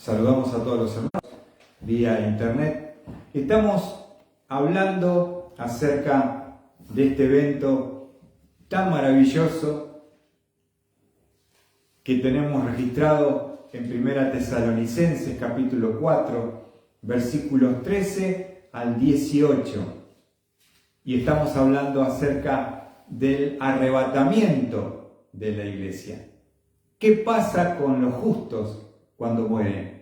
Saludamos a todos los hermanos vía internet. Estamos hablando acerca de este evento tan maravilloso que tenemos registrado en 1 Tesalonicenses capítulo 4, versículos 13 al 18. Y estamos hablando acerca del arrebatamiento de la iglesia. ¿Qué pasa con los justos cuando mueren?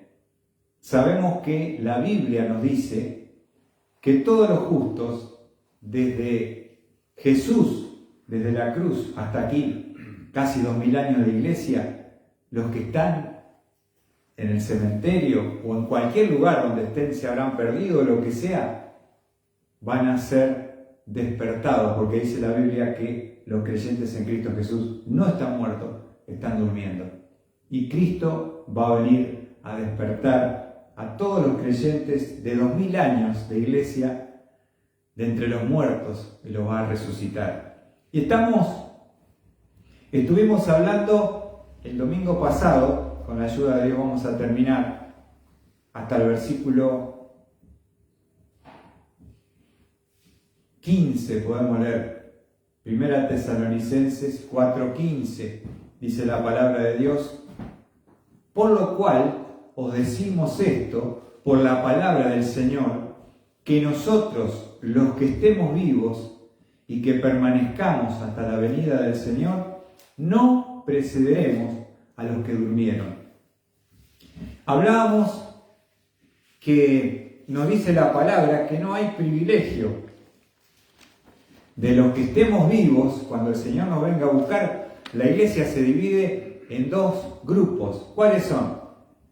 Sabemos que la Biblia nos dice que todos los justos, desde Jesús, desde la cruz hasta aquí, casi 2000 años de iglesia, los que están en el cementerio o en cualquier lugar donde estén, se habrán perdido, lo que sea, van a ser despertados, porque dice la Biblia que los creyentes en Cristo Jesús no están muertos, están durmiendo. Y Cristo va a venir a despertar a todos los creyentes de 2000 años de iglesia de entre los muertos y los va a resucitar. Y estuvimos hablando el domingo pasado, con la ayuda de Dios vamos a terminar hasta el versículo 15, podemos leer. 1 Tesalonicenses 4:15, dice la palabra de Dios: por lo cual os decimos esto por la palabra del Señor, que nosotros, los que estemos vivos y que permanezcamos hasta la venida del Señor, no precederemos a los que durmieron. Hablábamos que nos dice la palabra que no hay privilegio de los que estemos vivos. Cuando el Señor nos venga a buscar, la iglesia se divide en dos grupos. ¿Cuáles son?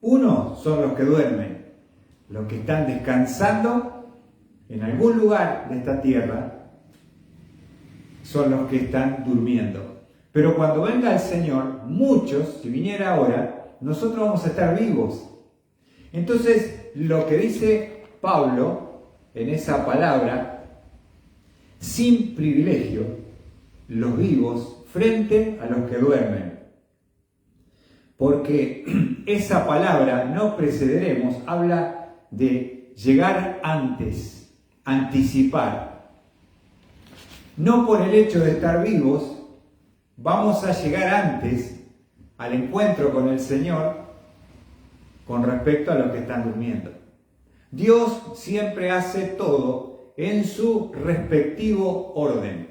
Uno son los que duermen, los que están descansando en algún lugar de esta tierra, son los que están durmiendo. Pero cuando venga el Señor, muchos, si viniera ahora, nosotros vamos a estar vivos. Entonces, lo que dice Pablo en esa palabra, sin privilegio, los vivos frente a los que duermen. Porque esa palabra, no precederemos, habla de llegar antes, anticipar. No por el hecho de estar vivos, vamos a llegar antes al encuentro con el Señor con respecto a los que están durmiendo. Dios siempre hace todo en su respectivo orden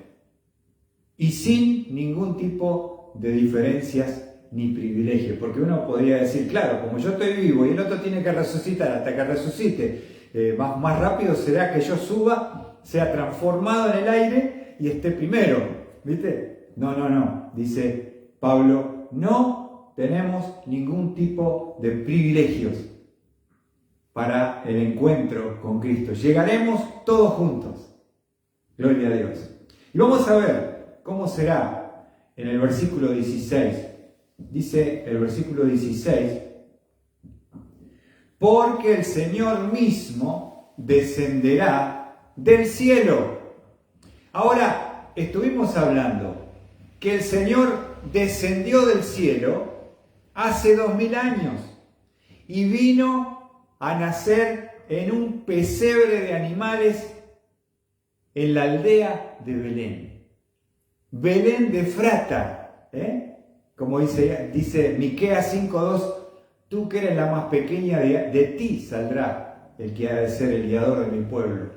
y sin ningún tipo de diferencias ni privilegio, porque uno podría decir, claro, como yo estoy vivo y el otro tiene que resucitar, hasta que resucite, más rápido será que yo suba, sea transformado en el aire y esté primero, ¿viste? No, dice Pablo, no tenemos ningún tipo de privilegios para el encuentro con Cristo. Llegaremos todos juntos. Gloria a Dios. Y vamos a ver cómo será en el versículo 16. Dice el versículo 16: porque el Señor mismo descenderá del cielo. Ahora, estuvimos hablando que el Señor descendió del cielo hace 2000 años y vino a nacer en un pesebre de animales en la aldea de Belén. Belén de Efrata, como dice Miqueas 5:2, tú que eres la más pequeña, de ti saldrá el que ha de ser el guiador de mi pueblo.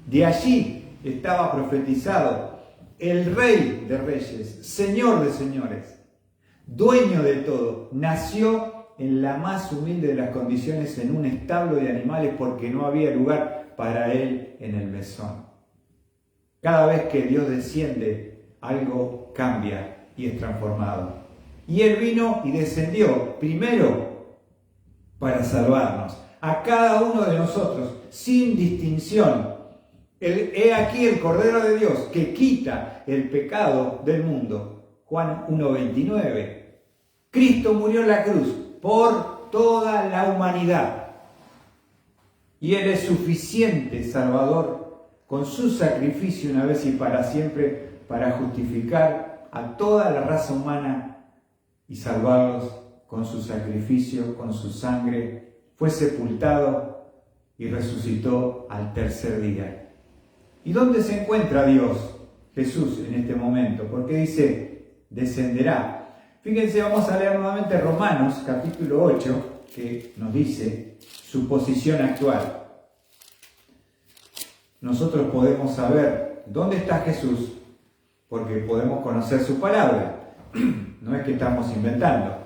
De allí estaba profetizado el Rey de Reyes, Señor de Señores, dueño de todo. Nació en la más humilde de las condiciones, en un establo de animales, porque no había lugar para él en el mesón. Cada vez que Dios desciende, algo cambia y es transformado. Y Él vino y descendió primero para salvarnos, a cada uno de nosotros, sin distinción. He aquí el Cordero de Dios que quita el pecado del mundo. Juan 1:29. Cristo murió en la cruz por toda la humanidad. Y Él es suficiente Salvador con su sacrificio una vez y para siempre para justificar a toda la raza humana y salvarlos con su sacrificio, con su sangre fue sepultado y resucitó al tercer día. ¿Y dónde se encuentra Dios, Jesús, en este momento? Porque dice, descenderá. Fíjense, vamos a leer nuevamente Romanos capítulo 8, que nos dice su posición actual. Nosotros podemos saber dónde está Jesús porque podemos conocer su palabra. No es que estamos inventando.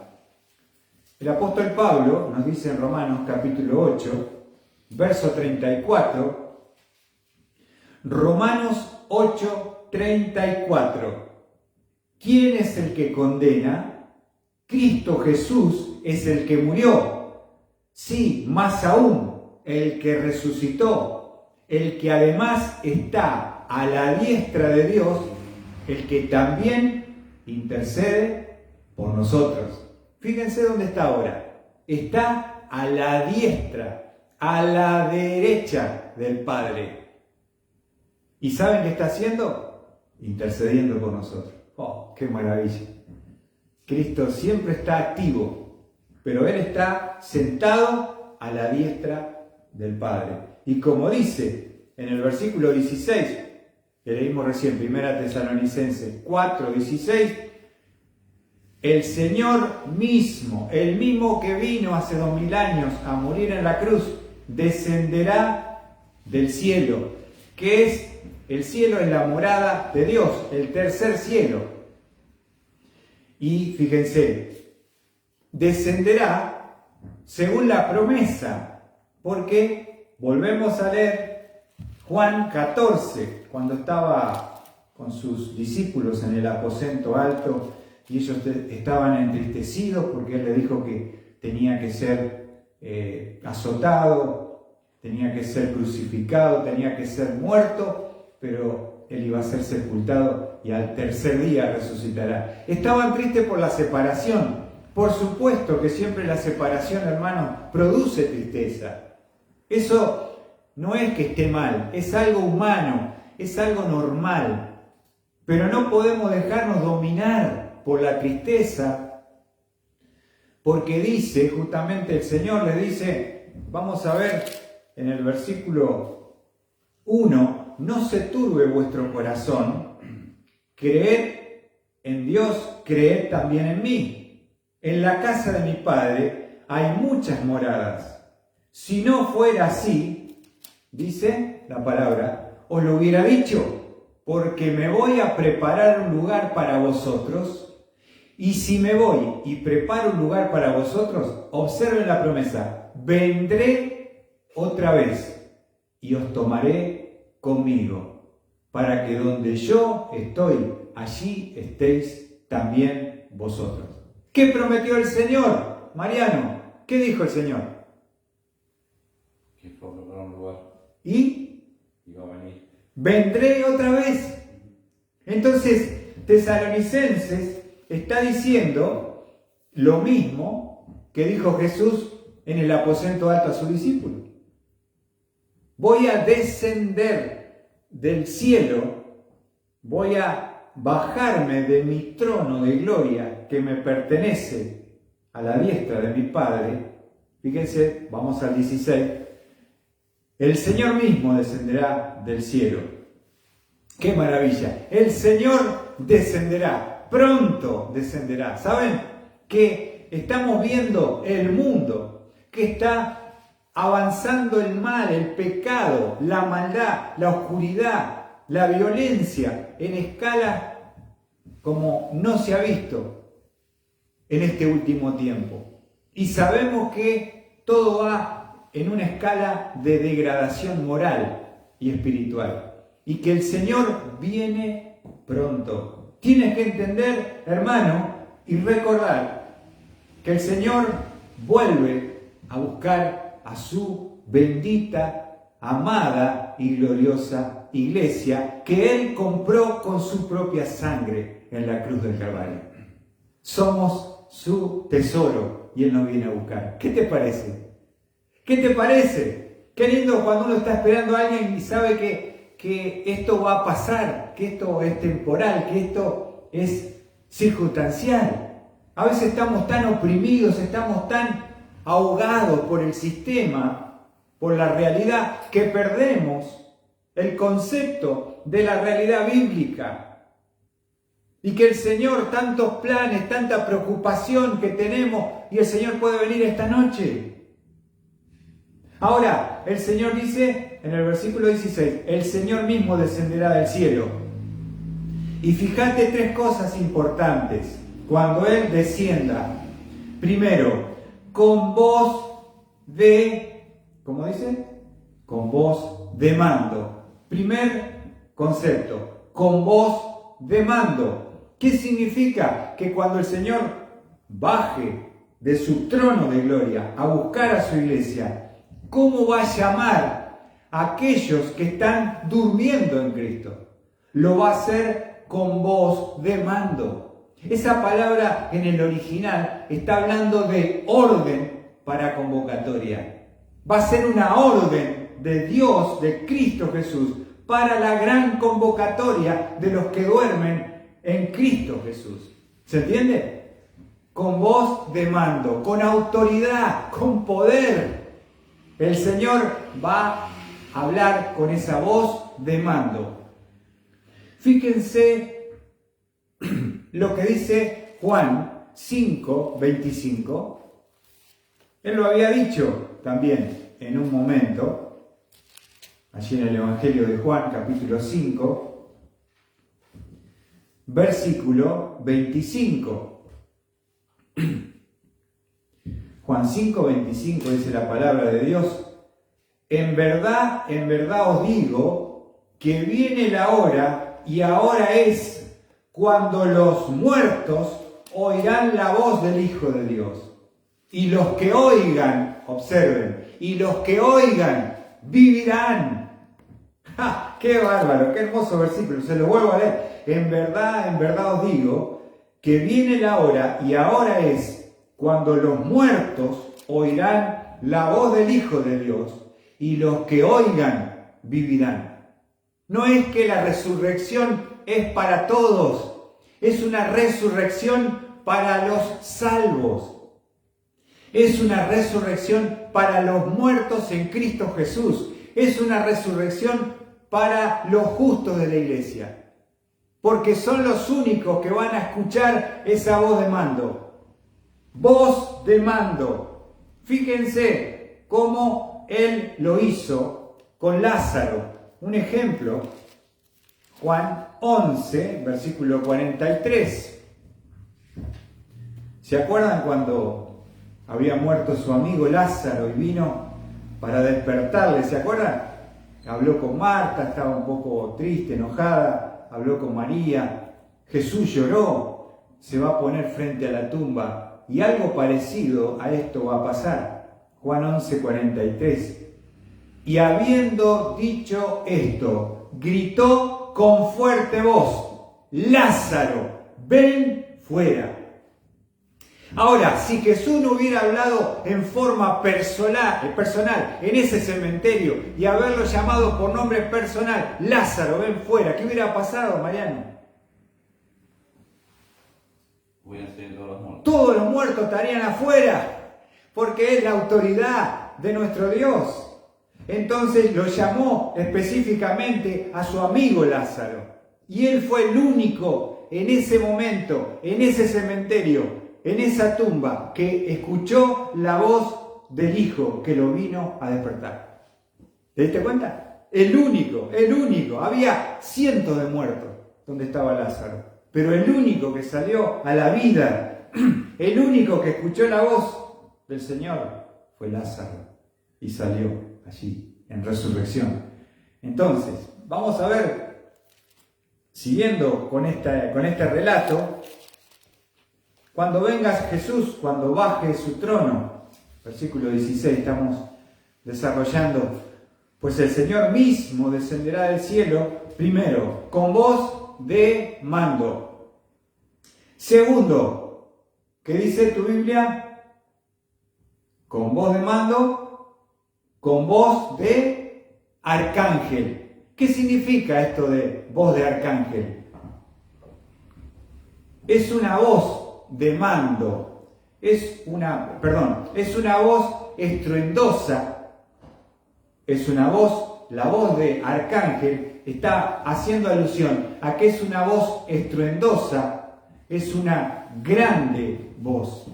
El apóstol Pablo nos dice en Romanos capítulo 8, verso 34, Romanos 8, 34. ¿Quién es el que condena? Cristo Jesús es el que murió. Sí, más aún, el que resucitó, el que además está a la diestra de Dios, el que también intercede por nosotros. Fíjense dónde está ahora. Está a la diestra, a la derecha del Padre. ¿Y saben qué está haciendo? Intercediendo por nosotros. ¡Oh, qué maravilla! Cristo siempre está activo, pero Él está sentado a la diestra del Padre. Y como dice en el versículo 16, que leímos recién, 1 Tesalonicenses 4, 16, el Señor mismo, el mismo que vino hace 2000 años a morir en la cruz, descenderá del cielo, que es el cielo, es la morada de Dios, el tercer cielo. Y fíjense, descenderá según la promesa, porque volvemos a leer Juan 14, cuando estaba con sus discípulos en el aposento alto y ellos estaban entristecidos porque Él les dijo que tenía que ser azotado, tenía que ser crucificado, tenía que ser muerto, pero Él iba a ser sepultado y al tercer día resucitará. Estaban tristes por la separación. Por supuesto que siempre la separación, hermanos, produce tristeza. Eso no es que esté mal, es algo humano, es algo normal. Pero no podemos dejarnos dominar por la tristeza, porque dice, justamente el Señor le dice, vamos a ver en el versículo 1, no se turbe vuestro corazón, creed en Dios, creed también en mí. En la casa de mi Padre hay muchas moradas. Si no fuera así, dice la palabra, os lo hubiera dicho, porque me voy a preparar un lugar para vosotros. Y si me voy y preparo un lugar para vosotros, observen la promesa, vendré otra vez y os tomaré conmigo, para que donde yo estoy, allí estéis también vosotros. ¿Qué prometió el Señor, Mariano? ¿Qué dijo el Señor? Que fue a preparar un lugar. ¿Y? Iba a venir. Vendré otra vez. Entonces, Tesalonicenses está diciendo lo mismo que dijo Jesús en el aposento alto a sus discípulos. Voy a descender del cielo, voy a bajarme de mi trono de gloria que me pertenece a la diestra de mi Padre. Fíjense, vamos al 16. El Señor mismo descenderá del cielo. ¡Qué maravilla! El Señor descenderá, pronto descenderá. ¿Saben? Que estamos viendo el mundo, que está avanzando el mal, el pecado, la maldad, la oscuridad, la violencia en escala como no se ha visto en este último tiempo. Y sabemos que todo va en una escala de degradación moral y espiritual. Y que el Señor viene pronto. Tienes que entender, hermano, y recordar que el Señor vuelve a buscar a su bendita, amada y gloriosa iglesia que Él compró con su propia sangre en la cruz del Calvario. Somos su tesoro y Él nos viene a buscar. ¿Qué te parece? ¿Qué te parece? Qué lindo cuando uno está esperando a alguien y sabe que esto va a pasar, que esto es temporal, que esto es circunstancial. A veces estamos tan oprimidos, estamos tan ahogados por el sistema, por la realidad, que perdemos el concepto de la realidad bíblica. Y que el Señor, tantos planes, tanta preocupación que tenemos, y el Señor puede venir esta noche. Ahora, el Señor dice en el versículo 16, el Señor mismo descenderá del cielo. Y fíjate tres cosas importantes cuando Él descienda. Primero, con voz de, ¿cómo dice? Con voz de mando. Primer concepto, con voz de mando. ¿Qué significa? Que cuando el Señor baje de su trono de gloria a buscar a su iglesia, ¿cómo va a llamar a aquellos que están durmiendo en Cristo? Lo va a hacer con voz de mando. Esa palabra en el original está hablando de orden para convocatoria. Va a ser una orden de Dios, de Cristo Jesús, para la gran convocatoria de los que duermen en Cristo Jesús. ¿Se entiende? Con voz de mando, con autoridad, con poder. El Señor va a hablar con esa voz de mando. Fíjense lo que dice Juan 5:25. Él lo había dicho también en un momento, allí en el Evangelio de Juan, capítulo 5, versículo 25. Juan 5:25 dice la palabra de Dios: en verdad os digo que viene la hora, y ahora es, cuando los muertos oirán la voz del Hijo de Dios. Y los que oigan, observen, y los que oigan vivirán. ¡Ja! ¡Qué bárbaro! ¡Qué hermoso versículo! Se lo vuelvo a leer. En verdad os digo que viene la hora, y ahora es, cuando los muertos oirán la voz del Hijo de Dios, y los que oigan vivirán. No es que la resurrección es para todos, es una resurrección para los salvos. Es una resurrección para los muertos en Cristo Jesús. Es una resurrección para los justos de la iglesia. Porque son los únicos que van a escuchar esa voz de mando. Voz de mando. Fíjense cómo Él lo hizo con Lázaro. Un ejemplo, Juan 11, versículo 43. ¿Se acuerdan cuando había muerto su amigo Lázaro y vino para despertarle? ¿Se acuerdan? Habló con Marta, estaba un poco triste, enojada, habló con María. Jesús lloró, se va a poner frente a la tumba, y algo parecido a esto va a pasar. Juan 11, 43. Y habiendo dicho esto, gritó con fuerte voz: Lázaro, ven fuera. Ahora, si Jesús no hubiera hablado en forma personal en ese cementerio y haberlo llamado por nombre personal, Lázaro, ven fuera, ¿qué hubiera pasado, Mariano? Hubieran sido todos los muertos. Todos los muertos estarían afuera, porque es la autoridad de nuestro Dios. Entonces lo llamó específicamente a su amigo Lázaro. Y él fue el único en ese momento, en ese cementerio, en esa tumba, que escuchó la voz del Hijo que lo vino a despertar. ¿Te diste cuenta? El único. Había cientos de muertos donde estaba Lázaro. Pero el único que salió a la vida, el único que escuchó la voz del Señor, fue Lázaro. Y salió allí, en resurrección. Entonces, vamos a ver, siguiendo con este relato, cuando venga Jesús, cuando baje su trono, versículo 16, estamos desarrollando, pues el Señor mismo descenderá del cielo, primero, con voz de mando. Segundo, ¿qué dice tu Biblia? Con voz de mando, con voz de arcángel. ¿Qué significa esto de voz de arcángel? Es una voz de mando es una voz estruendosa, es una voz, la voz de arcángel está haciendo alusión a que es una voz estruendosa, es una grande voz.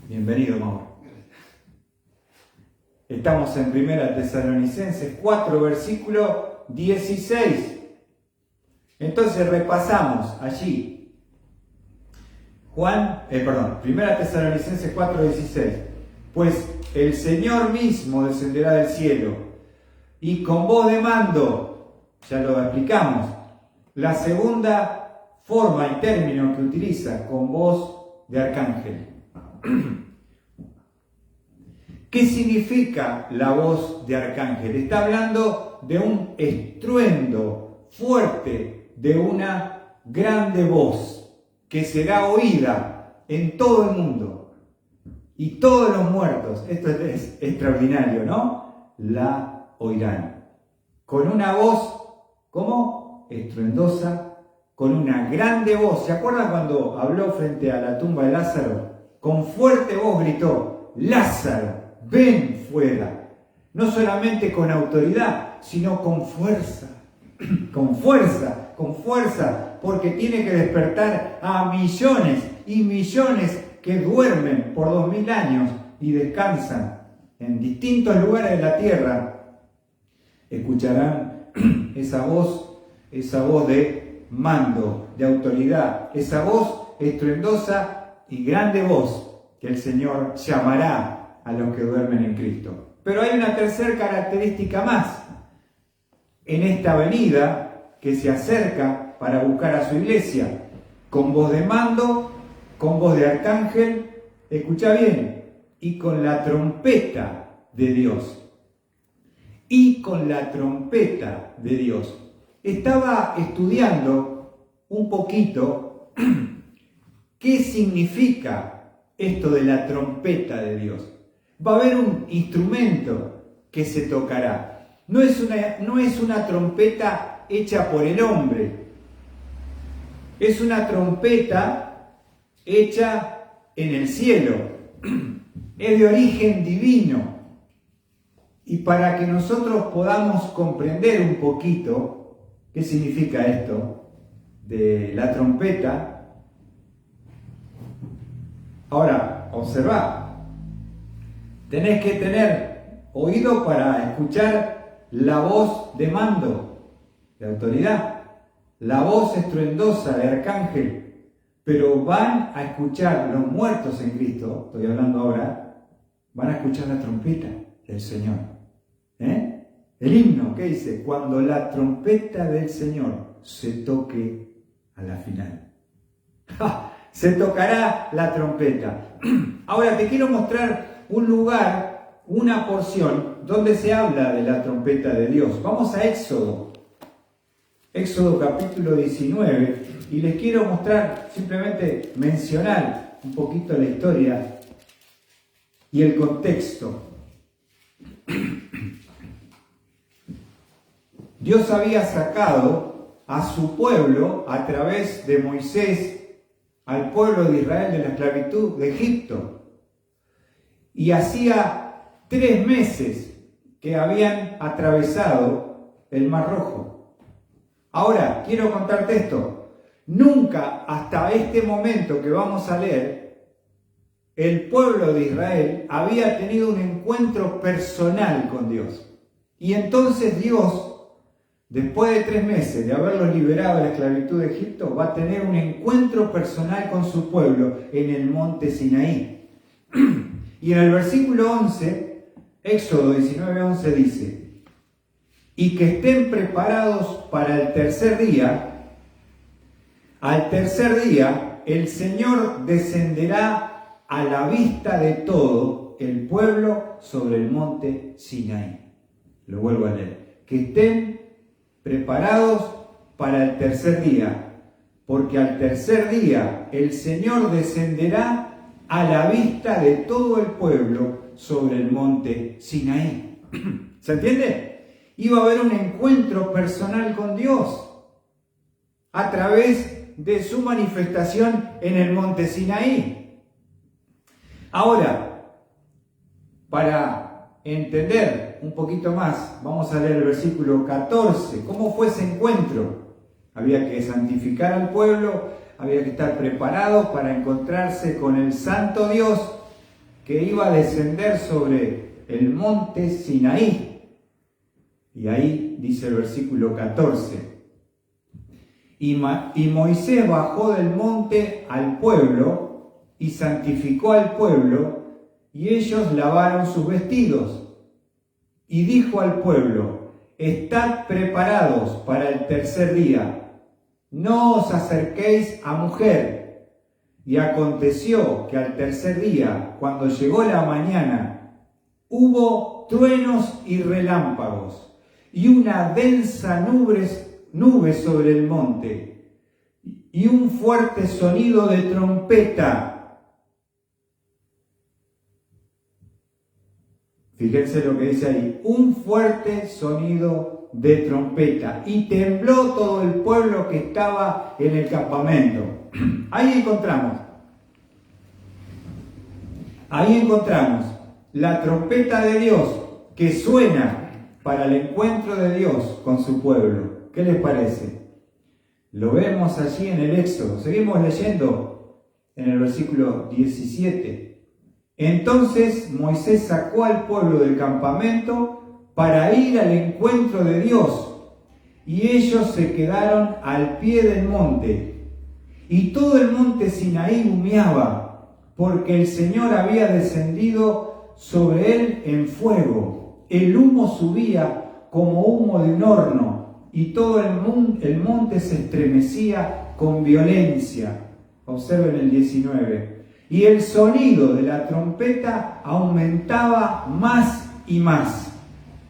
Bienvenido, Mauro. Estamos en 1 Tesalonicenses 4, versículo 16. Entonces repasamos allí. 1 Tesalonicenses 4, 16. Pues el Señor mismo descenderá del cielo y con voz de mando, ya lo explicamos, la segunda forma y término que utiliza, con voz de arcángel. ¿Qué significa la voz de arcángel? Está hablando de un estruendo fuerte, de una grande voz que será oída en todo el mundo. Y todos los muertos, esto es extraordinario, ¿no? La oirán. Con una voz, ¿cómo? Estruendosa, con una grande voz. ¿Se acuerdan cuando habló frente a la tumba de Lázaro? Con fuerte voz gritó: Lázaro, ven fuera. No solamente con autoridad, sino con fuerza. Con fuerza, porque tiene que despertar a millones y millones que duermen por 2000 años y descansan en distintos lugares de la tierra. Escucharán esa voz de mando, de autoridad, esa voz estruendosa y grande voz que el Señor llamará a los que duermen en Cristo. Pero hay una tercera característica más en esta venida que se acerca para buscar a su iglesia, con voz de mando, con voz de arcángel, escucha bien, y con la trompeta de Dios. Y con la trompeta de Dios. Estaba estudiando un poquito qué significa esto de la trompeta de Dios. Va a haber un instrumento que se tocará. No es una trompeta hecha por el hombre. Es una trompeta hecha en el cielo. Es de origen divino. Y para que nosotros podamos comprender un poquito qué significa esto de la trompeta, ahora, observad, tenés que tener oído para escuchar la voz de mando, de autoridad, la voz estruendosa de arcángel, pero van a escuchar los muertos en Cristo, estoy hablando ahora, van a escuchar la trompeta del Señor. El himno, ¿qué dice? Cuando la trompeta del Señor se toque a la final. ¡Ja! Se tocará la trompeta. Ahora te quiero mostrar un lugar, una porción, donde se habla de la trompeta de Dios. Vamos a Éxodo. Éxodo capítulo 19. Y les quiero mostrar, simplemente mencionar un poquito la historia y el contexto. Dios había sacado a su pueblo a través de Moisés, al pueblo de Israel de la esclavitud de Egipto. Y hacía 3 meses que habían atravesado el Mar Rojo. Ahora, quiero contarte esto. Nunca hasta este momento que vamos a leer, el pueblo de Israel había tenido un encuentro personal con Dios. Y entonces Dios, después de 3 meses de haberlos liberado de la esclavitud de Egipto, va a tener un encuentro personal con su pueblo en el monte Sinaí. Y en el versículo 11, Éxodo 19:11 dice: y que estén preparados para el tercer día. Al tercer día, el Señor descenderá a la vista de todo el pueblo sobre el monte Sinaí. Lo vuelvo a leer. Que estén preparados para el tercer día, porque al tercer día el Señor descenderá a la vista de todo el pueblo sobre el monte Sinaí. ¿Se entiende? Iba a haber un encuentro personal con Dios a través de su manifestación en el monte Sinaí. Ahora, para entender un poquito más, vamos a leer el versículo 14. ¿Cómo fue ese encuentro? Había que santificar al pueblo, había que estar preparados para encontrarse con el Santo Dios que iba a descender sobre el monte Sinaí. Y ahí dice el versículo 14. Y Moisés bajó del monte al pueblo y santificó al pueblo, y ellos lavaron sus vestidos. Y dijo al pueblo: estad preparados para el tercer día, no os acerquéis a mujer. Y aconteció que al tercer día, cuando llegó la mañana, hubo truenos y relámpagos, y una densa nube sobre el monte, y un fuerte sonido de trompeta. Fíjense lo que dice ahí, un fuerte sonido de trompeta, y tembló todo el pueblo que estaba en el campamento. Ahí encontramos la trompeta de Dios que suena para el encuentro de Dios con su pueblo. ¿Qué les parece? Lo vemos allí en el Éxodo. Seguimos leyendo en el versículo 17. Entonces Moisés sacó al pueblo del campamento para ir al encuentro de Dios, y ellos se quedaron al pie del monte. Y todo el monte Sinaí humeaba, porque el Señor había descendido sobre él en fuego. El humo subía como humo de un horno, y todo el monte se estremecía con violencia. Observen el 19. Y el sonido de la trompeta aumentaba más y más.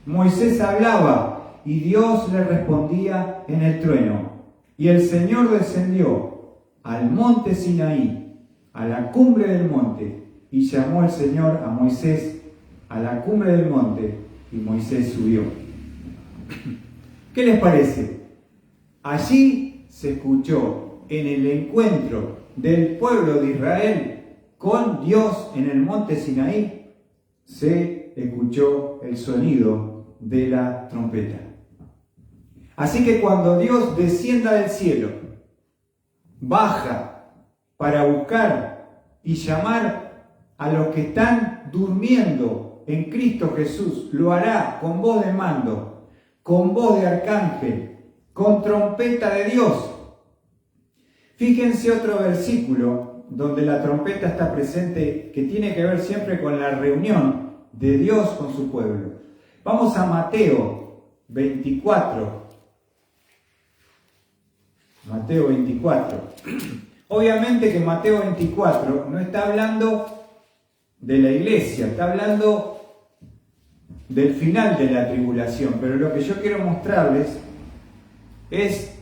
Moisés hablaba y Dios le respondía en el trueno. Y el Señor descendió al monte Sinaí, a la cumbre del monte, y llamó el Señor a Moisés a la cumbre del monte, y Moisés subió. ¿Qué les parece? Allí se escuchó en el encuentro del pueblo de Israel con Dios en el monte Sinaí, se escuchó el sonido de la trompeta. Así que cuando Dios descienda del cielo, baja para buscar y llamar a los que están durmiendo en Cristo Jesús, lo hará con voz de mando, con voz de arcángel, con trompeta de Dios. Fíjense otro versículo donde la trompeta está presente, que tiene que ver siempre con la reunión de Dios con su pueblo. Vamos a Mateo 24. Mateo 24. Obviamente que Mateo 24 no está hablando de la iglesia, está hablando del final de la tribulación, pero lo que yo quiero mostrarles es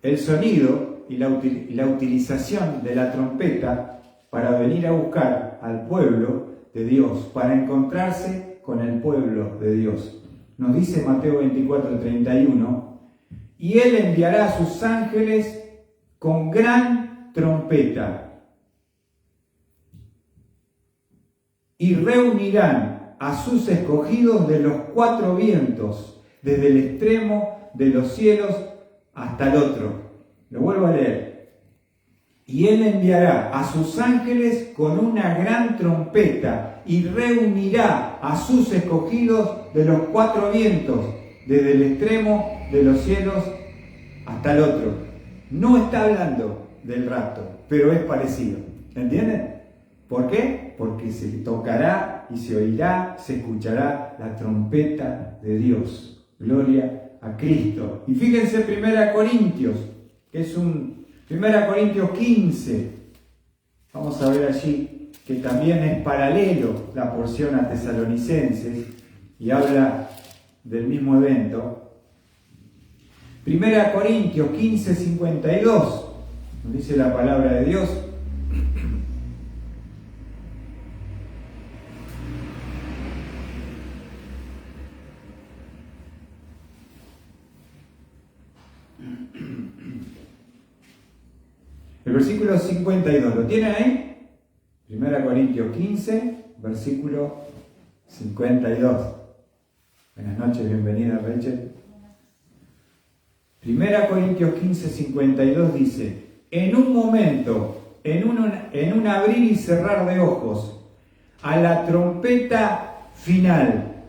el sonido y la utilización de la trompeta para venir a buscar al pueblo de Dios, para encontrarse con el pueblo de Dios. Nos dice Mateo 24:31, y Él enviará a sus ángeles con gran trompeta, y reunirán a sus escogidos de los cuatro vientos, desde el extremo de los cielos hasta el otro. Lo vuelvo a leer. Y Él enviará a sus ángeles con una gran trompeta y reunirá a sus escogidos de los cuatro vientos, desde el extremo de los cielos hasta el otro. No está hablando del rapto, pero es parecido. ¿Entienden? ¿Por qué? Porque se tocará y se oirá, se escuchará la trompeta de Dios. Gloria a Cristo. Y fíjense 1 Corintios, que es 1 Corintios 15. Vamos a ver allí que también es paralelo la porción a Tesalonicenses y habla del mismo evento. 1 Corintios 15:52, nos dice la palabra de Dios. versículo 52, ¿lo tienen ahí? 1 Corintios 15, versículo 52. Buenas noches, bienvenida Rachel. 1 Corintios 15, 52 dice: en un momento, en un abrir y cerrar de ojos, a la trompeta final,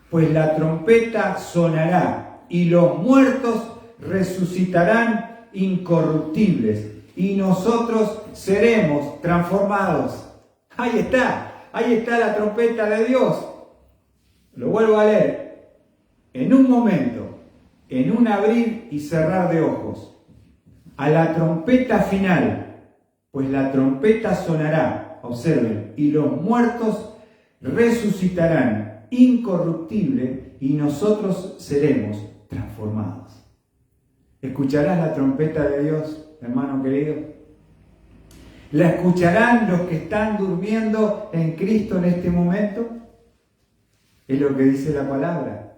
pues la trompeta sonará y los muertos resucitarán incorruptibles y nosotros seremos transformados. Ahí está la trompeta de Dios. Lo vuelvo a leer. En un momento, en un abrir y cerrar de ojos, a la trompeta final, pues la trompeta sonará, observen, y los muertos resucitarán incorruptible y nosotros seremos transformados. ¿Escucharás la trompeta de Dios, hermano querido? ¿La escucharán los que están durmiendo en Cristo en este momento? Es lo que dice la palabra.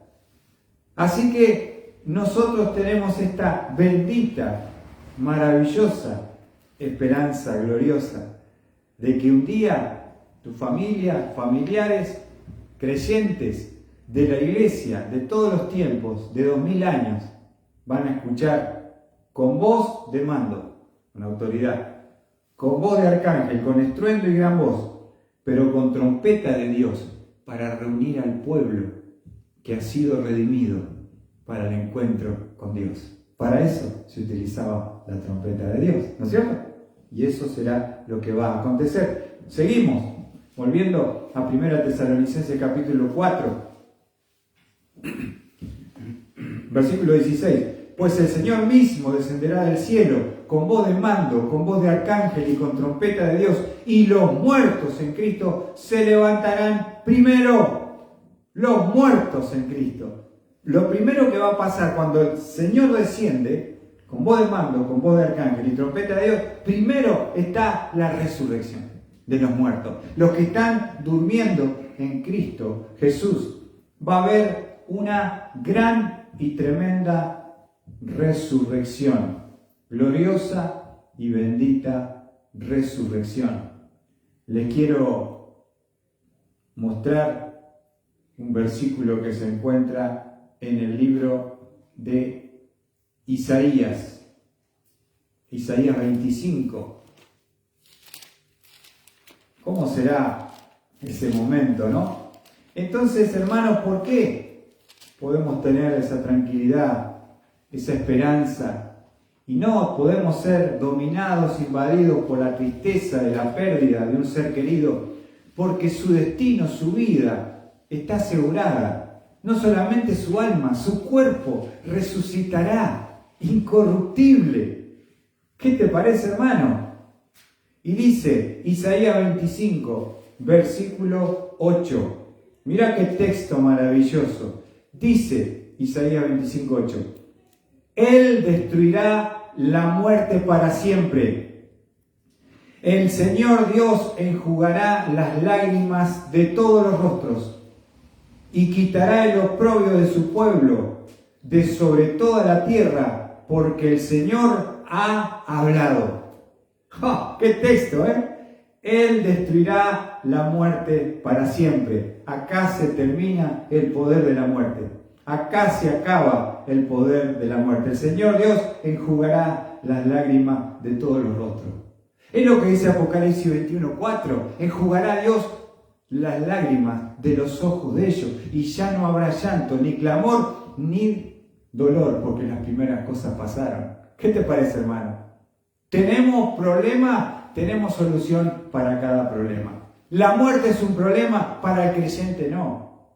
Así que nosotros tenemos esta bendita, maravillosa esperanza gloriosa de que un día tu familia, familiares, creyentes de la iglesia de todos los tiempos, de 2000 años, van a escuchar con voz de mando, con autoridad, con voz de arcángel, con estruendo y gran voz, pero con trompeta de Dios, para reunir al pueblo que ha sido redimido para el encuentro con Dios. Para eso se utilizaba la trompeta de Dios, ¿no es cierto? Y eso será lo que va a acontecer. Seguimos, volviendo a 1 Tesalonicenses capítulo 4, versículo 16. Pues el Señor mismo descenderá del cielo con voz de mando, con voz de arcángel y con trompeta de Dios, y los muertos en Cristo se levantarán primero. Los muertos en Cristo. Lo primero que va a pasar cuando el Señor desciende, con voz de mando, con voz de arcángel y trompeta de Dios, primero está la resurrección de los muertos. Los que están durmiendo en Cristo Jesús, va a haber una gran y tremenda resurrección, gloriosa y bendita resurrección. Les quiero mostrar un versículo que se encuentra en el libro de Isaías 25. ¿Cómo será ese momento, no? Entonces, hermanos, ¿por qué podemos tener esa tranquilidad, esa esperanza, y no podemos ser dominados, invadidos por la tristeza de la pérdida de un ser querido? Porque su destino, su vida, está asegurada. No solamente su alma, su cuerpo resucitará incorruptible. ¿Qué te parece, hermano? Y dice Isaías 25, versículo 8. Mira qué texto maravilloso. Dice Isaías 25, 8. Él destruirá la muerte para siempre. El Señor Dios enjugará las lágrimas de todos los rostros y quitará el oprobio de su pueblo de sobre toda la tierra, porque el Señor ha hablado. ¡Oh, qué texto, Él destruirá la muerte para siempre. Acá se termina el poder de la muerte. Acá se acaba el poder de la muerte. El Señor Dios enjugará las lágrimas de todos los rostros. Es lo que dice Apocalipsis 21:4. Enjugará Dios las lágrimas de los ojos de ellos y ya no habrá llanto, ni clamor, ni dolor, porque las primeras cosas pasaron. ¿Qué te parece, hermano? ¿Tenemos problema? Tenemos solución para cada problema. La muerte es un problema, para el creyente no.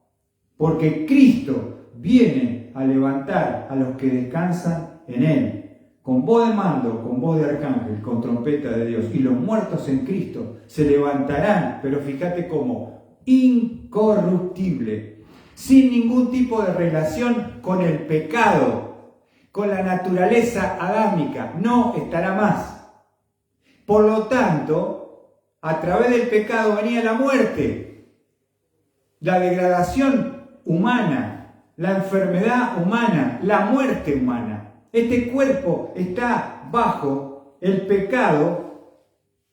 Porque Cristo viene a levantar a los que descansan en Él, con voz de mando, con voz de arcángel, con trompeta de Dios. Y los muertos en Cristo se levantarán, pero fíjate cómo, incorruptible, sin ningún tipo de relación con el pecado, con la naturaleza adámica, no estará más. Por lo tanto, a través del pecado venía la muerte, la degradación humana, la enfermedad humana, la muerte humana. Este cuerpo está bajo el pecado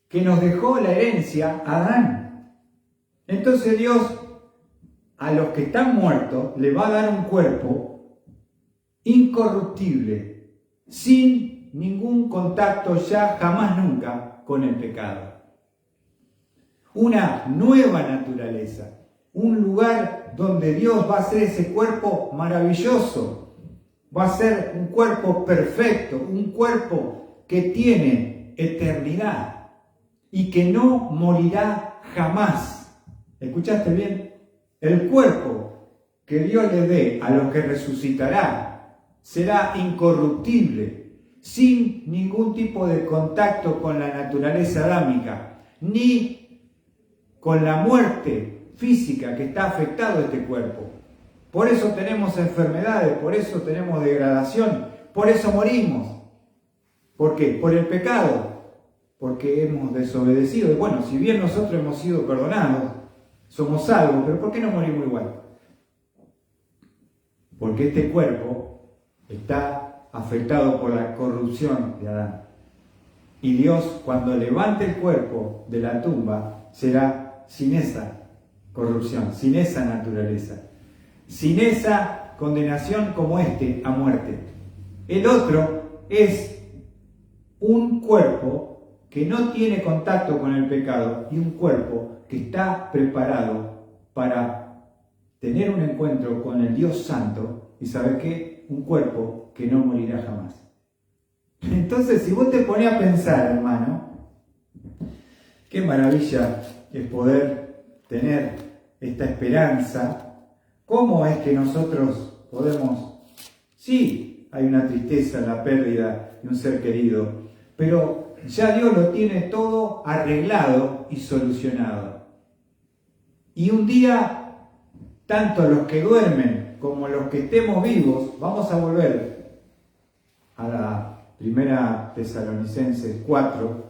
que nos dejó la herencia a Adán. Entonces Dios a los que están muertos le va a dar un cuerpo incorruptible, sin ningún contacto ya jamás nunca con el pecado. Una nueva naturaleza, un lugar donde Dios va a hacer ese cuerpo maravilloso, va a ser un cuerpo perfecto, un cuerpo que tiene eternidad y que no morirá jamás. ¿Escuchaste bien? El cuerpo que Dios le dé a los que resucitará será incorruptible, sin ningún tipo de contacto con la naturaleza adámica, ni con la muerte física que está afectado este cuerpo. Por eso tenemos enfermedades, por eso tenemos degradación, por eso morimos. ¿Por qué? Por el pecado, porque hemos desobedecido. Y bueno, si bien nosotros hemos sido perdonados, somos salvos, pero ¿por qué no morimos igual? Porque este cuerpo está afectado por la corrupción de Adán. Y Dios, cuando levante el cuerpo de la tumba, será sin esa corrupción, sin esa naturaleza, sin esa condenación como a muerte. El otro es un cuerpo que no tiene contacto con el pecado y un cuerpo que está preparado para tener un encuentro con el Dios Santo y saber que un cuerpo que no morirá jamás. Entonces, si vos te pones a pensar, hermano, qué maravilla es poder tener esta esperanza. ¿Cómo es que nosotros podemos? Sí, hay una tristeza en la pérdida de un ser querido, pero ya Dios lo tiene todo arreglado y solucionado. Y un día, tanto los que duermen como los que estemos vivos, vamos a volver a la primera Tesalonicenses 4.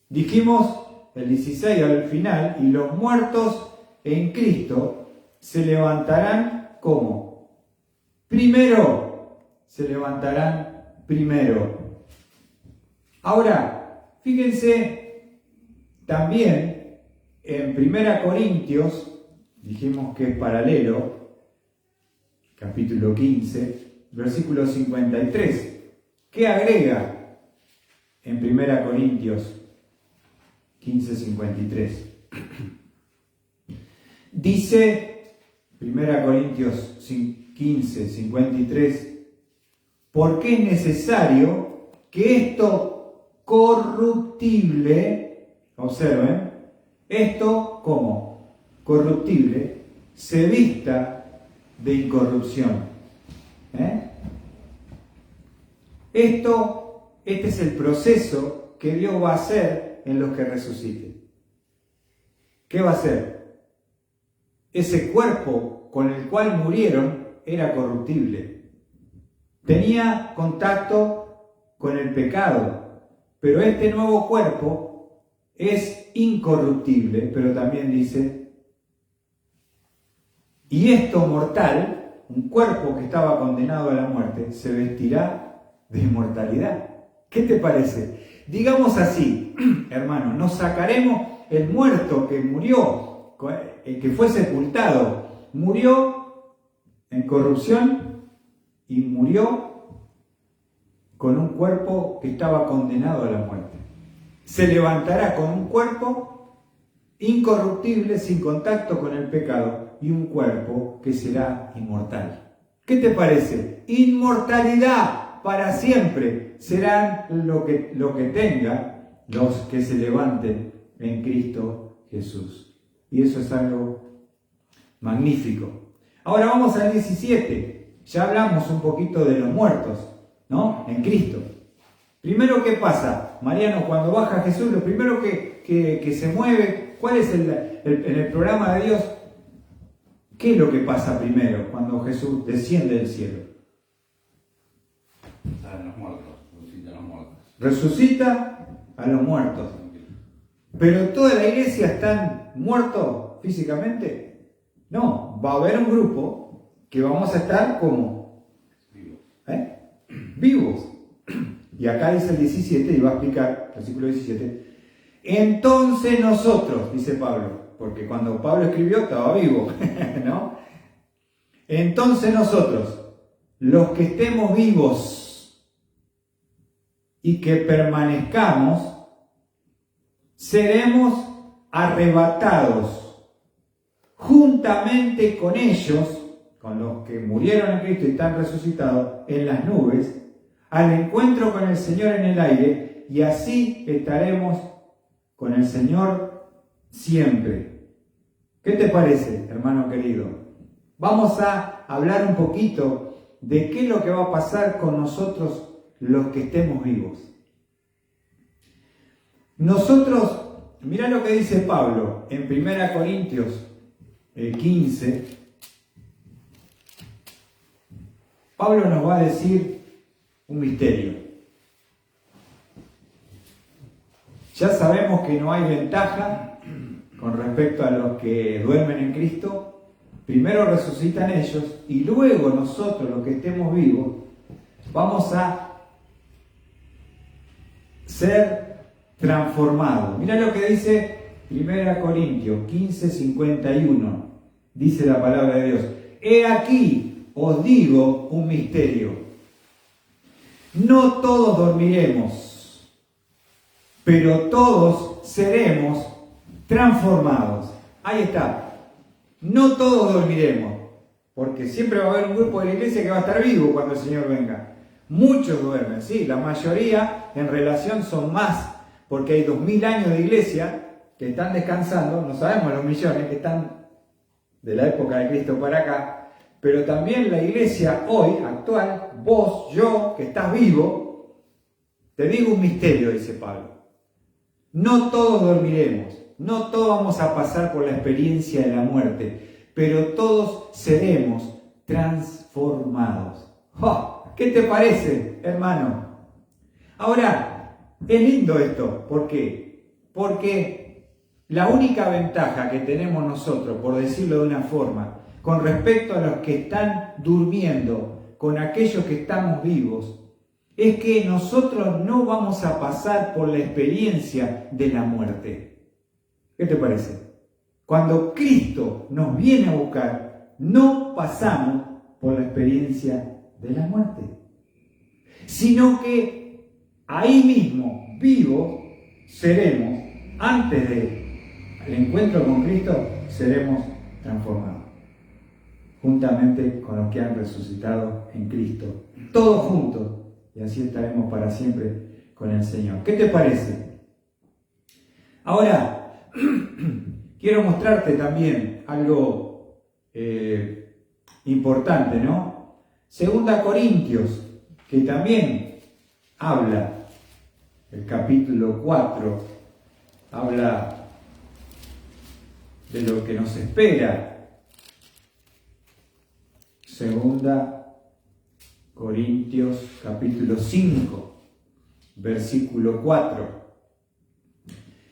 Dijimos el 16 al final, y los muertos en Cristo se levantarán ¿cómo? Primero, se levantarán primero. Ahora, fíjense también en 1 Corintios, dijimos que es paralelo, capítulo 15, versículo 53. ¿Qué agrega en 1 Corintios 15, 53? Dice 1 Corintios 15, 53, porque es necesario que esto corruptible, observen, esto como corruptible, se vista de incorrupción. Este es el proceso que Dios va a hacer en los que resuciten. ¿Qué va a hacer? Ese cuerpo con el cual murieron era corruptible. Tenía contacto con el pecado, pero este nuevo cuerpo es incorruptible, pero también dice, y esto mortal, un cuerpo que estaba condenado a la muerte, se vestirá de inmortalidad. ¿Qué te parece? Digamos así, hermano, nos sacaremos el muerto que murió, el que fue sepultado, murió en corrupción y murió con un cuerpo que estaba condenado a la muerte. Se levantará con un cuerpo incorruptible, sin contacto con el pecado, y un cuerpo que será inmortal. ¿Qué te parece? Inmortalidad para siempre serán lo que tenga los que se levanten en Cristo Jesús. Y eso es algo magnífico. Ahora vamos al 17. Ya hablamos un poquito de los muertos, ¿no? En Cristo. Primero, ¿qué pasa? Mariano, cuando baja Jesús, lo primero que se mueve, ¿cuál es en el programa de Dios? ¿Qué es lo que pasa primero cuando Jesús desciende del cielo? Salen los muertos, resucitan los muertos. Resucita a los muertos. ¿Pero toda la iglesia están muertos físicamente? No, va a haber un grupo que vamos a estar como vivos. Y acá dice el 17, y va a explicar, versículo 17. Entonces nosotros, dice Pablo, porque cuando Pablo escribió estaba vivo, ¿no? Entonces nosotros, los que estemos vivos y que permanezcamos, seremos arrebatados juntamente con ellos, con los que murieron en Cristo y están resucitados, en las nubes, al encuentro con el Señor en el aire, y así estaremos con el Señor siempre. ¿Qué te parece, hermano querido? Vamos a hablar un poquito de qué es lo que va a pasar con nosotros los que estemos vivos. Nosotros, mirá lo que dice Pablo en 1 Corintios 15. Pablo nos va a decir un misterio. Ya sabemos que no hay ventaja con respecto a los que duermen en Cristo. Primero resucitan ellos y luego nosotros, los que estemos vivos, vamos a ser transformados. Mira lo que dice 1 Corintios 15:51. Dice la palabra de Dios. He aquí, os digo un misterio. No todos dormiremos, pero todos seremos transformados. Ahí está. No todos dormiremos, porque siempre va a haber un grupo de la iglesia que va a estar vivo cuando el Señor venga. Muchos duermen, sí, la mayoría en relación son más, porque hay 2000 años de iglesia que están descansando, no sabemos los millones que están de la época de Cristo para acá, pero también la iglesia hoy, actual, vos, yo, que estás vivo, te digo un misterio, dice Pablo. No todos dormiremos, no todos vamos a pasar por la experiencia de la muerte, pero todos seremos transformados. ¡Oh! ¿Qué te parece, hermano? Ahora, es lindo esto. ¿Por qué? Porque la única ventaja que tenemos nosotros, por decirlo de una forma, con respecto a los que están durmiendo, con aquellos que estamos vivos, es que nosotros no vamos a pasar por la experiencia de la muerte. ¿Qué te parece? Cuando Cristo nos viene a buscar, no pasamos por la experiencia de la muerte, sino que ahí mismo, vivos, seremos, antes del encuentro con Cristo, seremos transformados, juntamente con los que han resucitado en Cristo, todos juntos, y así estaremos para siempre con el Señor. ¿Qué te parece? Ahora, quiero mostrarte también algo importante, ¿no? 2 Corintios, que también habla, el capítulo 4, habla de lo que nos espera. 2 Corintios, capítulo 5, versículo 4.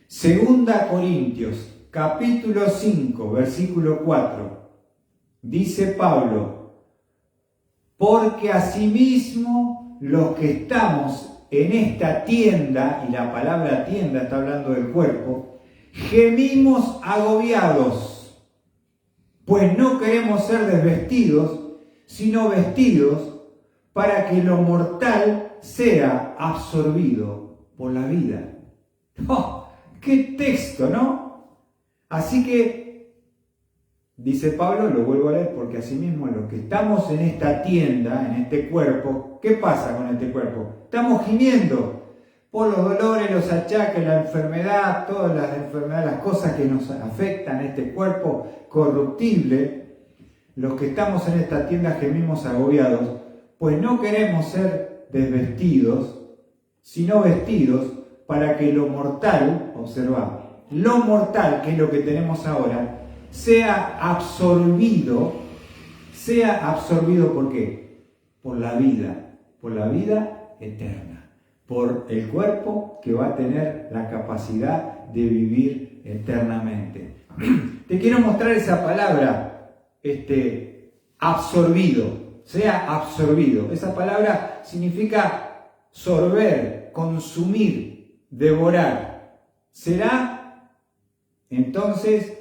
2 Corintios, capítulo 5, versículo 4. Dice Pablo: porque asimismo los que estamos en esta tienda, y la palabra tienda está hablando del cuerpo, gemimos agobiados, pues no queremos ser desvestidos, sino vestidos, para que lo mortal sea absorbido por la vida. ¡Oh! ¡Qué texto!, ¿no? Así que dice Pablo, lo vuelvo a leer, porque asimismo los que estamos en esta tienda, en este cuerpo, ¿qué pasa con este cuerpo? Estamos gimiendo por los dolores, los achaques, la enfermedad, todas las enfermedades, las cosas que nos afectan a este cuerpo corruptible. Los que estamos en esta tienda gemimos agobiados, pues no queremos ser desvestidos, sino vestidos, para que lo mortal, observa, lo mortal, que es lo que tenemos ahora, sea absorbido, ¿por qué? Por la vida eterna, por el cuerpo que va a tener la capacidad de vivir eternamente. Te quiero mostrar esa palabra, absorbido, sea absorbido. Esa palabra significa sorber, consumir, devorar, será entonces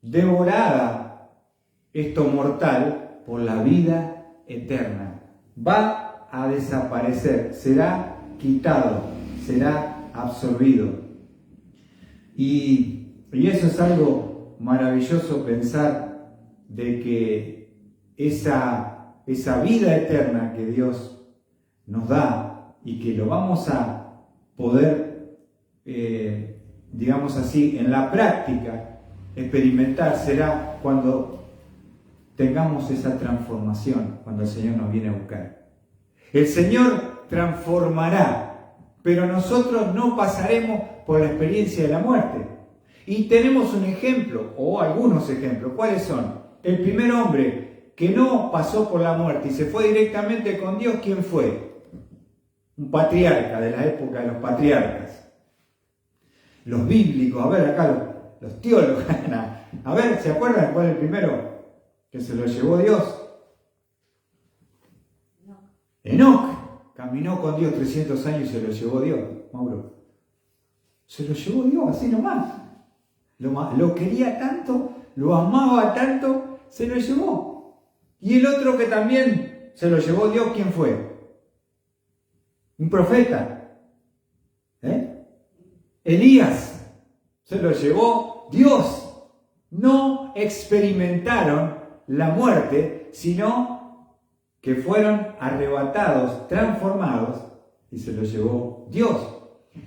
devorada esto mortal por la vida eterna. Va a desaparecer, será quitado, será absorbido. Y eso es algo maravilloso pensar de que esa vida eterna que Dios nos da y que lo vamos a poder, digamos así, en la práctica experimentar será cuando tengamos esa transformación, cuando el Señor nos viene a buscar. El Señor transformará, pero nosotros no pasaremos por la experiencia de la muerte. Y tenemos un ejemplo, o algunos ejemplos. ¿Cuáles son? El primer hombre que no pasó por la muerte y se fue directamente con Dios, ¿quién fue? Un patriarca de la época de los patriarcas. Los bíblicos, a ver acá los teólogos, a ver, ¿se acuerdan cuál es el primero que se lo llevó Dios? Enoc. Caminó con Dios 300 años y se lo llevó Dios, Mauro. Se lo llevó Dios, así nomás. Lo quería tanto, lo amaba tanto, se lo llevó. Y el otro que también se lo llevó Dios, ¿quién fue? Un profeta. Elías. Se lo llevó Dios. No experimentaron la muerte, sino que fueron arrebatados, transformados, y se lo llevó Dios.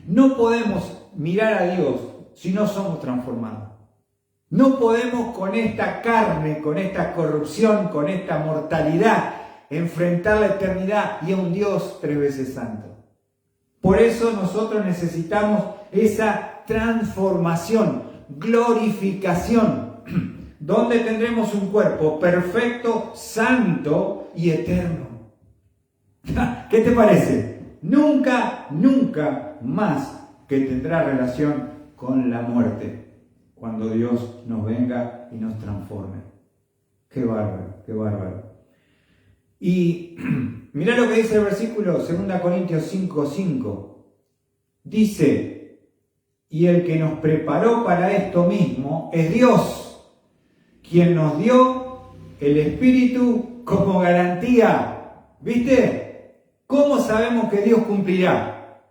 No podemos mirar a Dios si no somos transformados. No podemos con esta carne, con esta corrupción, con esta mortalidad, enfrentar la eternidad y a un Dios 3 veces santo. Por eso nosotros necesitamos esa transformación, glorificación, donde tendremos un cuerpo perfecto, santo y eterno. ¿Qué te parece? Nunca más que tendrá relación con la muerte cuando Dios nos venga y nos transforme. Qué bárbaro, qué bárbaro. Y mirá lo que dice el versículo 2 Corintios 5:5. Dice, y el que nos preparó para esto mismo es Dios, quien nos dio el Espíritu como garantía. ¿Viste? ¿Cómo sabemos que Dios cumplirá?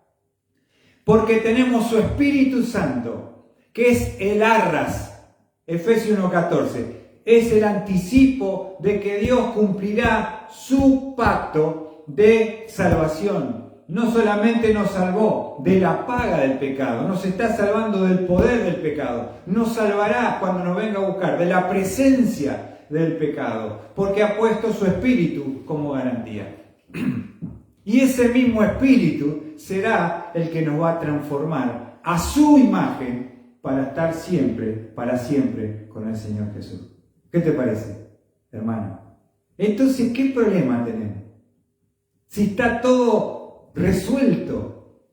Porque tenemos su Espíritu Santo, que es el arras, Efesios 1:14. Es el anticipo de que Dios cumplirá su pacto de salvación. No solamente nos salvó de la paga del pecado, nos está salvando del poder del pecado. Nos salvará cuando nos venga a buscar de la presencia del pecado, porque ha puesto su Espíritu como garantía. Y ese mismo Espíritu será el que nos va a transformar a su imagen para estar siempre, para siempre con el Señor Jesús. ¿Qué te parece, hermano? Entonces, ¿qué problema tenemos? Si está todo resuelto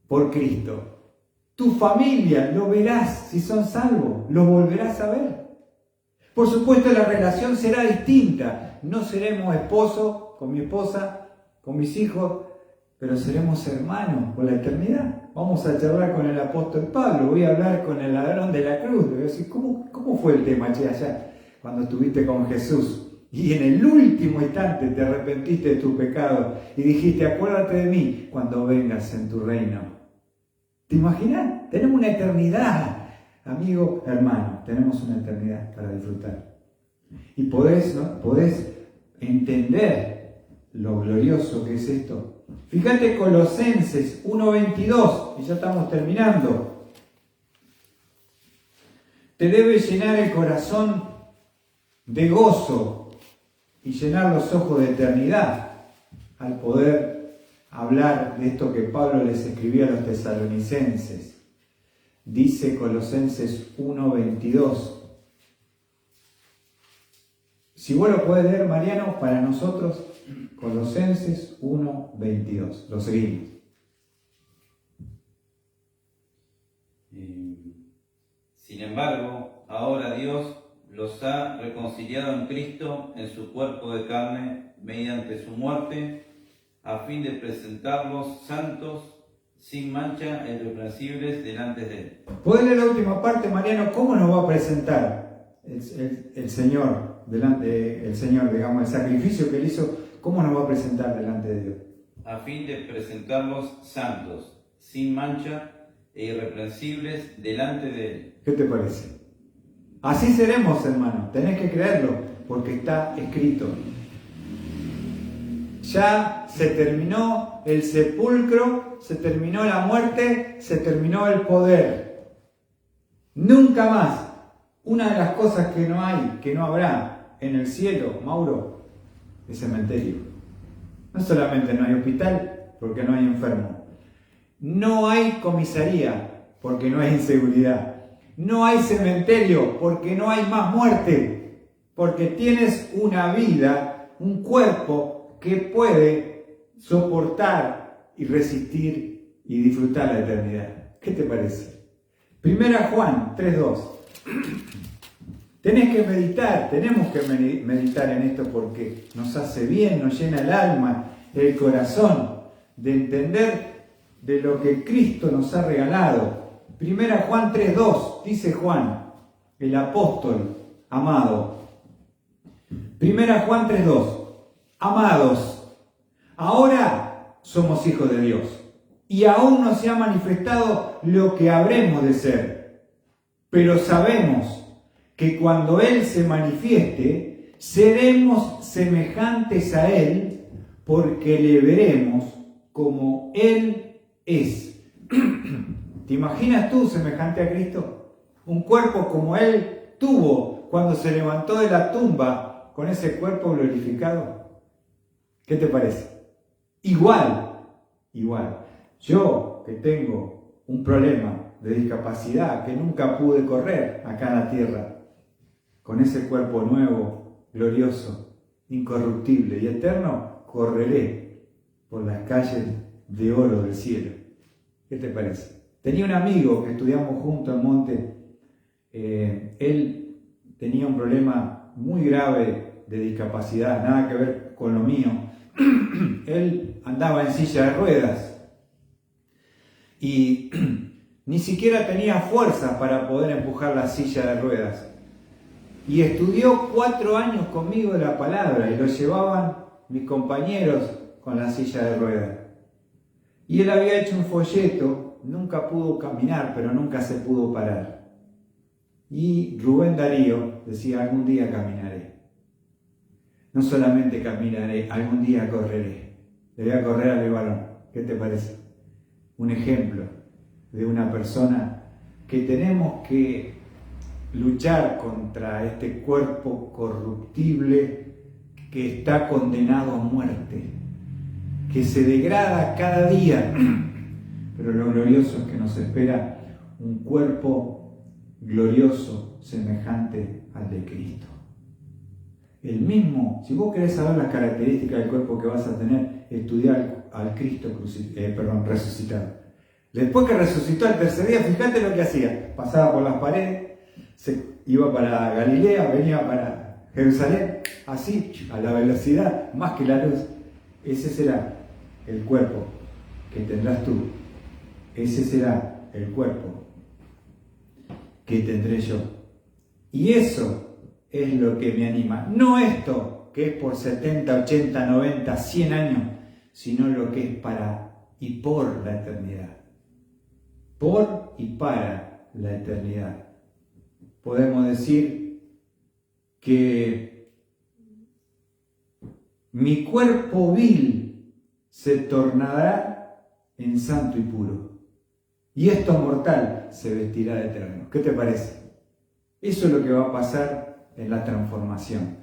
por Cristo. Tu familia lo verás si son salvos, lo volverás a ver. Por supuesto, la relación será distinta. No seremos esposos con mi esposa, con mis hijos, pero seremos hermanos por la eternidad. Vamos a charlar con el apóstol Pablo, voy a hablar con el ladrón de la cruz. Voy a decir, ¿cómo fue el tema allá cuando estuviste con Jesús? Y en el último instante te arrepentiste de tu pecado y dijiste, acuérdate de mí cuando vengas en tu reino. ¿Te imaginas? Tenemos una eternidad, amigo, hermano, tenemos una eternidad para disfrutar. Y podés entender lo glorioso que es esto. Fíjate Colosenses 1:22, y ya estamos terminando. Te debe llenar el corazón de gozo y llenar los ojos de eternidad al poder hablar de esto que Pablo les escribía a los tesalonicenses. Dice Colosenses 1:22. Si vos lo puedes leer, Mariano, para nosotros, Colosenses 1:22. Lo seguimos. Sin embargo, ahora Dios los ha reconciliado en Cristo en su cuerpo de carne mediante su muerte, a fin de presentarlos santos, sin mancha e irreprensibles delante de Él. ¿Puedes leer la última parte, Mariano? ¿Cómo nos va a presentar el Señor, digamos, el sacrificio que Él hizo? ¿Cómo nos va a presentar delante de Dios? A fin de presentarlos santos, sin mancha e irreprensibles delante de Él. ¿Qué te parece? Así seremos, hermano. Tenés que creerlo, porque está escrito. Ya se terminó el sepulcro, se terminó la muerte, se terminó el poder. Nunca más. Una de las cosas que no hay, que no habrá en el cielo, Mauro, es cementerio. No solamente no hay hospital, porque no hay enfermo. No hay comisaría, porque no hay inseguridad. No hay cementerio, porque no hay más muerte. Porque tienes una vida, un cuerpo que puede soportar y resistir y disfrutar la eternidad. ¿Qué te parece? Primera Juan 3:2. Tenés que meditar, tenemos que meditar en esto porque nos hace bien, nos llena el alma, el corazón, de entender de lo que Cristo nos ha regalado. Primera Juan 3:2, dice Juan, el apóstol amado. Primera Juan 3:2, amados, ahora somos hijos de Dios y aún no se ha manifestado lo que habremos de ser, pero sabemos que cuando Él se manifieste, seremos semejantes a Él, porque le veremos como Él es. ¿Te imaginas tú semejante a Cristo? Un cuerpo como Él tuvo cuando se levantó de la tumba con ese cuerpo glorificado. ¿Qué te parece? Igual. Yo que tengo un problema de discapacidad, que nunca pude correr acá en la tierra, con ese cuerpo nuevo, glorioso, incorruptible y eterno, correré por las calles de oro del cielo. ¿Qué te parece? Tenía un amigo que estudiamos juntos en Monte. Él tenía un problema muy grave de discapacidad, nada que ver con lo mío. Él andaba en silla de ruedas y ni siquiera tenía fuerza para poder empujar la silla de ruedas. Y estudió 4 años conmigo la palabra y lo llevaban mis compañeros con la silla de ruedas. Y él había hecho un folleto, nunca pudo caminar, pero nunca se pudo parar. Y Rubén Darío decía, algún día caminaré. No solamente caminaré, algún día correré. Le voy a correr al balón. ¿Qué te parece? Un ejemplo de una persona que tenemos que luchar contra este cuerpo corruptible que está condenado a muerte, que se degrada cada día, pero lo glorioso es que nos espera un cuerpo glorioso semejante al de Cristo. El mismo, si vos querés saber las características del cuerpo que vas a tener, estudiar al Cristo resucitado. Después que resucitó al tercer día, fíjate lo que hacía, pasaba por las paredes, se iba para Galilea, venía para Jerusalén, así, a la velocidad, más que la luz. Ese será el cuerpo que tendrás tú. Ese será el cuerpo que tendré yo. Y eso es lo que me anima. No esto, que es por 70, 80, 90, 100 años, sino lo que es para y por la eternidad. Por y para la eternidad. Podemos decir que mi cuerpo vil se tornará en santo y puro, y esto mortal se vestirá de eterno. ¿Qué te parece? Eso es lo que va a pasar en la transformación.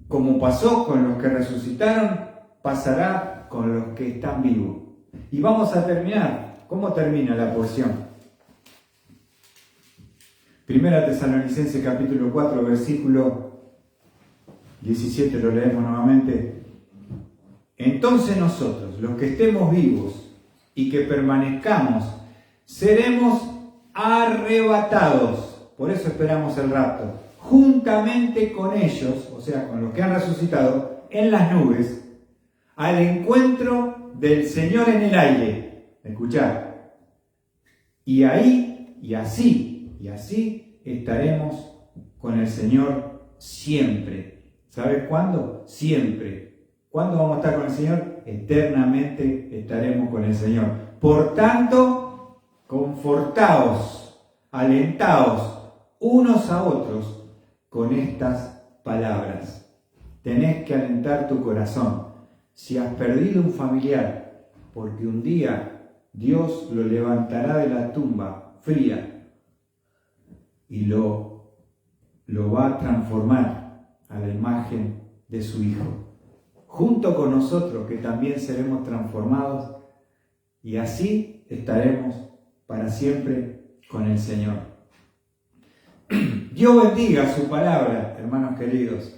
Como pasó con los que resucitaron, pasará con los que están vivos. Y vamos a terminar. ¿Cómo termina la porción? Primera Tesalonicenses capítulo 4, versículo 17, lo leemos nuevamente. Entonces nosotros, los que estemos vivos y que permanezcamos, seremos arrebatados. Por eso esperamos el rapto. Juntamente con ellos, o sea, con los que han resucitado, en las nubes, al encuentro del Señor en el aire. ¿Escuchá? Y ahí, y así estaremos con el Señor siempre. ¿Sabes cuándo? Siempre. ¿Cuándo vamos a estar con el Señor? Eternamente estaremos con el Señor. Por tanto, confortaos, alentaos unos a otros con estas palabras. Tenés que alentar tu corazón. Si has perdido un familiar, porque un día Dios lo levantará de la tumba fría y lo va a transformar a la imagen de su Hijo, junto con nosotros que también seremos transformados y así estaremos para siempre con el Señor. Dios bendiga su palabra, hermanos queridos,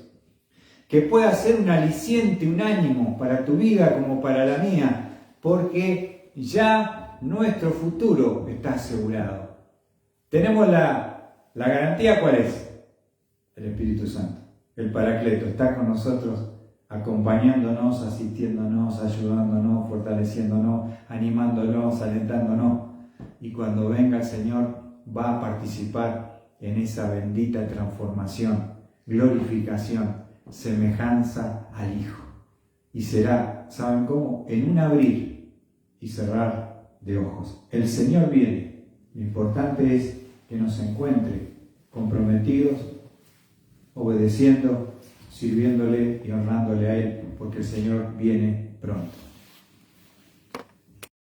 que pueda ser un aliciente, un ánimo para tu vida como para la mía, porque ya nuestro futuro está asegurado. Tenemos la garantía, ¿cuál es? El Espíritu Santo, el Paracleto, está con nosotros, acompañándonos, asistiéndonos, ayudándonos, fortaleciéndonos, animándonos, alentándonos. Y cuando venga el Señor, va a participar en esa bendita transformación, glorificación, semejanza al Hijo. Y será, ¿saben cómo? En un abrir y cerrar de ojos. El Señor viene. Lo importante es que nos encuentre comprometidos, obedeciendo, sirviéndole y honrándole a Él, porque el Señor viene pronto.